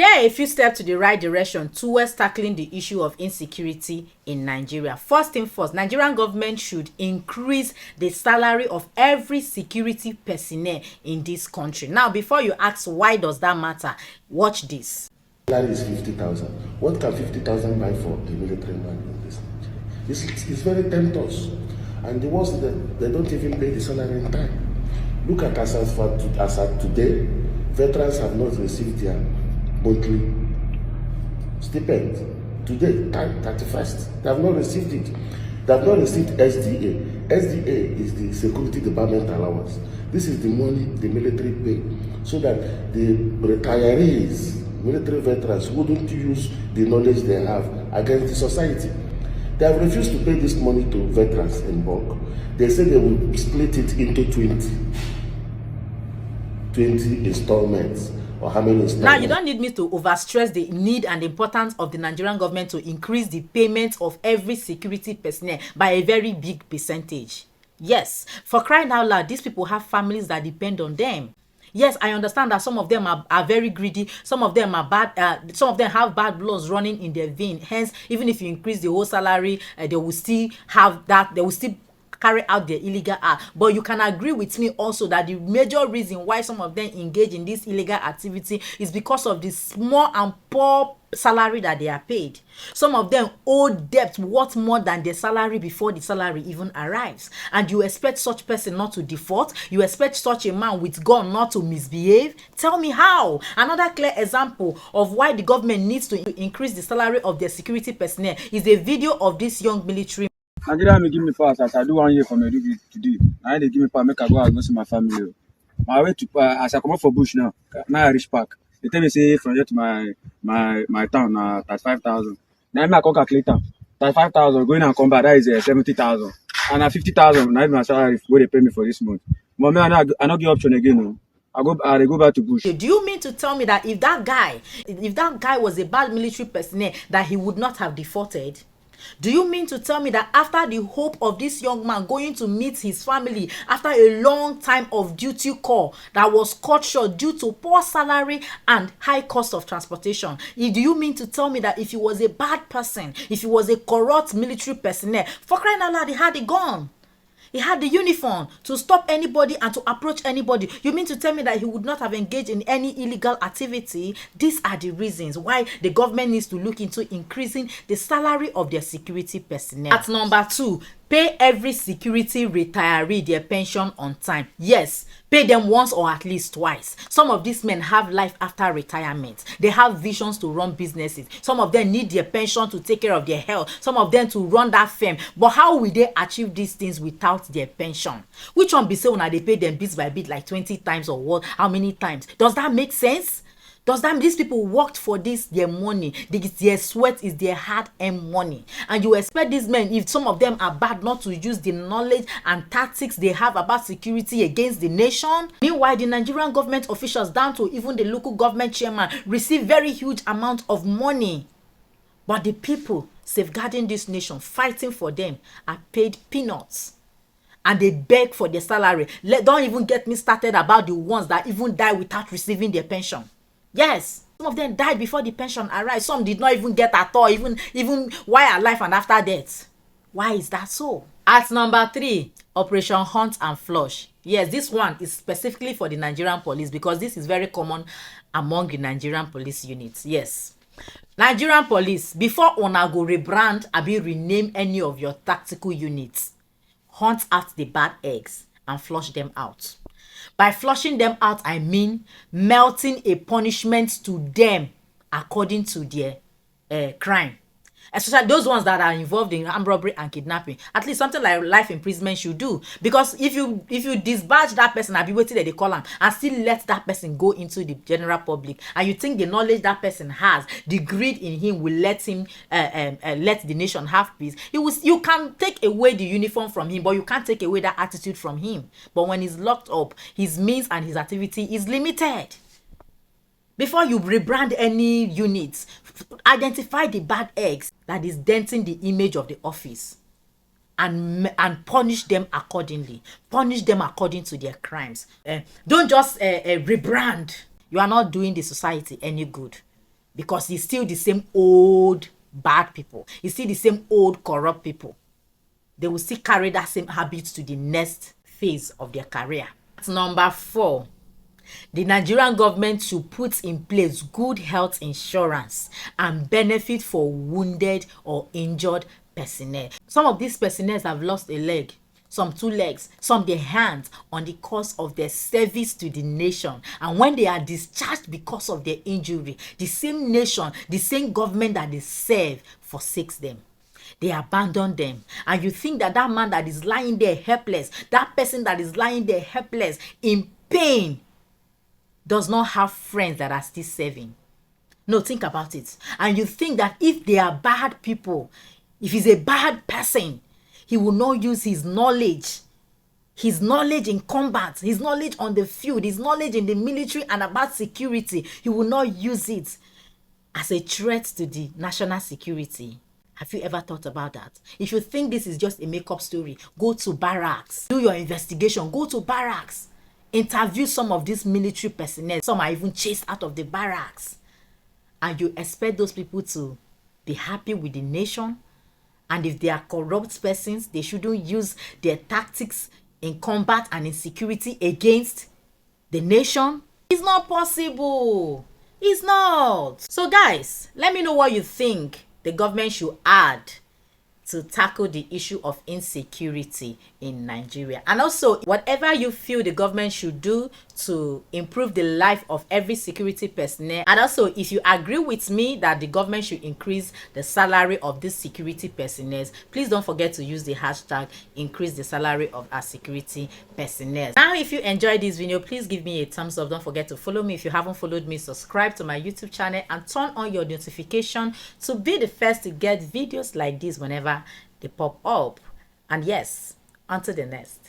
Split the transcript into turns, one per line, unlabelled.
Here are a few steps to the right direction towards tackling the issue of insecurity in Nigeria. First thing first, Nigerian government should increase the salary of every security personnel in this country. Now, before you ask why does that matter, watch this.
Salary is 50,000. What can 50,000 buy for a military man in this country? It's very tempting. And the ones that they don't even pay the salary in time. Look at as at today, veterans have not received their monthly stipend. Today, time 31st, they have not received it. They have not received SDA. SDA is the Security Department allowance. This is the money the military pay so that the retirees, military veterans, wouldn't use the knowledge they have against the society. They have refused to pay this money to veterans in bulk. They say they will split it into 20 installments. Or how many installments?
Now, you don't need me to overstress the need and importance of the Nigerian government to increase the payment of every security personnel by a very big percentage. Yes, for crying out loud, these people have families that depend on them. Yes, I understand that some of them are very greedy. Some of them are bad. Some of them have bad bloods running in their vein. Hence, even if you increase the whole salary, they will still have that. They will still carry out their illegal act. But you can agree with me also that the major reason why some of them engage in this illegal activity is because of the small and poor salary that they are paid. Some of them owe debt worth more than their salary before the salary even arrives. And you expect such person not to default? You expect such a man with gun not to misbehave? Tell me how. Another clear example of why the government needs to increase the salary of their security personnel is a video of this young military.
Nigeria may give me pass as I do 1 year for Meduguri today. Now they give me pass, make I go and go see my family. My way to as I come up for bush now I reach back. They tell me say from here to my town 35,000. Now I come calculate 35,000 going and come back, that is 70,000. And 50,000 now my salary what they pay me for this month. But me I not get option again. No. I go back to bush.
Do you mean to tell me that if that guy was a bad military personnel, that he would not have defaulted? Do you mean to tell me that after the hope of this young man going to meet his family after a long time of duty call that was cut short due to poor salary and high cost of transportation, do you mean to tell me that if he was a bad person, if he was a corrupt military personnel, for crying out loud, he had a gun? He had the uniform to stop anybody and to approach anybody. You mean to tell me that he would not have engaged in any illegal activity? These are the reasons why the government needs to look into increasing the salary of their security personnel. At number 2, pay every security retiree their pension on time. Yes, pay them once or at least twice. Some of these men have life after retirement. They have visions to run businesses. Some of them need their pension to take care of their health. Some of them to run that firm. But how will they achieve these things without their pension? Which one be say when they pay them bit by bit like 20 times or what? How many times? Does that make sense? Does that mean these people worked for this, their money, their sweat is their hard-earned money? And you expect these men, if some of them are bad, not to use the knowledge and tactics they have about security against the nation? Meanwhile, the Nigerian government officials down to even the local government chairman receive very huge amount of money. But the people safeguarding this nation, fighting for them, are paid peanuts. And they beg for their salary. Don't even get me started about the ones that even die without receiving their pension. Yes, some of them died before the pension arrived. Some did not even get at all, even while alive and after death. Why is that so? At number 3, Operation Hunt and Flush. Yes, this one is specifically for the Nigerian police because this is very common among the Nigerian police units. Yes. Nigerian police, before una go rebrand abi rename any of your tactical units, hunt out the bad eggs and flush them out. By flushing them out, I mean melting a punishment to them according to their crime. Especially those ones that are involved in armed robbery and kidnapping. At least something like life imprisonment should do. Because if you dispatch that person, I'll be waiting that they call him, and still let that person go into the general public, and you think the knowledge that person has, the greed in him will let him let the nation have peace. You can take away the uniform from him, but you can't take away that attitude from him. But when he's locked up, his means and his activity is limited. Before you rebrand any units, identify the bad eggs that is denting the image of the office and punish them accordingly. Punish them according to their crimes. Don't just rebrand. You are not doing the society any good. because it's still the same old bad people. It's still the same old corrupt people. They will still carry that same habit to the next phase of their career. Number 4, the Nigerian government should put in place good health insurance and benefit for wounded or injured personnel. Some of these personnel have lost a leg, some 2 legs, some their hands on the course of their service to the nation. And when they are discharged because of their injury, the same nation, the same government that they serve forsakes them. They abandon them. And you think that that man that is lying there helpless, that person that is lying there helpless in pain, does not have friends that are still serving. No, think about it. And you think that if they are bad people, if he's a bad person, he will not use his knowledge in combat, his knowledge on the field, his knowledge in the military and about security. He will not use it as a threat to the national security. Have you ever thought about that? If you think this is just a make-up story, go to barracks, do your investigation, go to barracks, interview some of these military personnel. Some are even chased out of the barracks. And you expect those people to be happy with the nation? And if they are corrupt persons, they shouldn't use their tactics in combat and in security against the nation? It's not possible. It's not. So guys, let me know what you think the government should add to tackle the issue of insecurity in Nigeria. And also, whatever you feel the government should do to improve the life of every security personnel. And also, if you agree with me that the government should increase the salary of these security personnel, please don't forget to use the hashtag increase the salary of our security personnel. Now, if you enjoyed this video, please give me a thumbs up. Don't forget to follow me. If you haven't followed me, subscribe to my YouTube channel and turn on your notification to be the first to get videos like this whenever they pop up. And yes, until the next.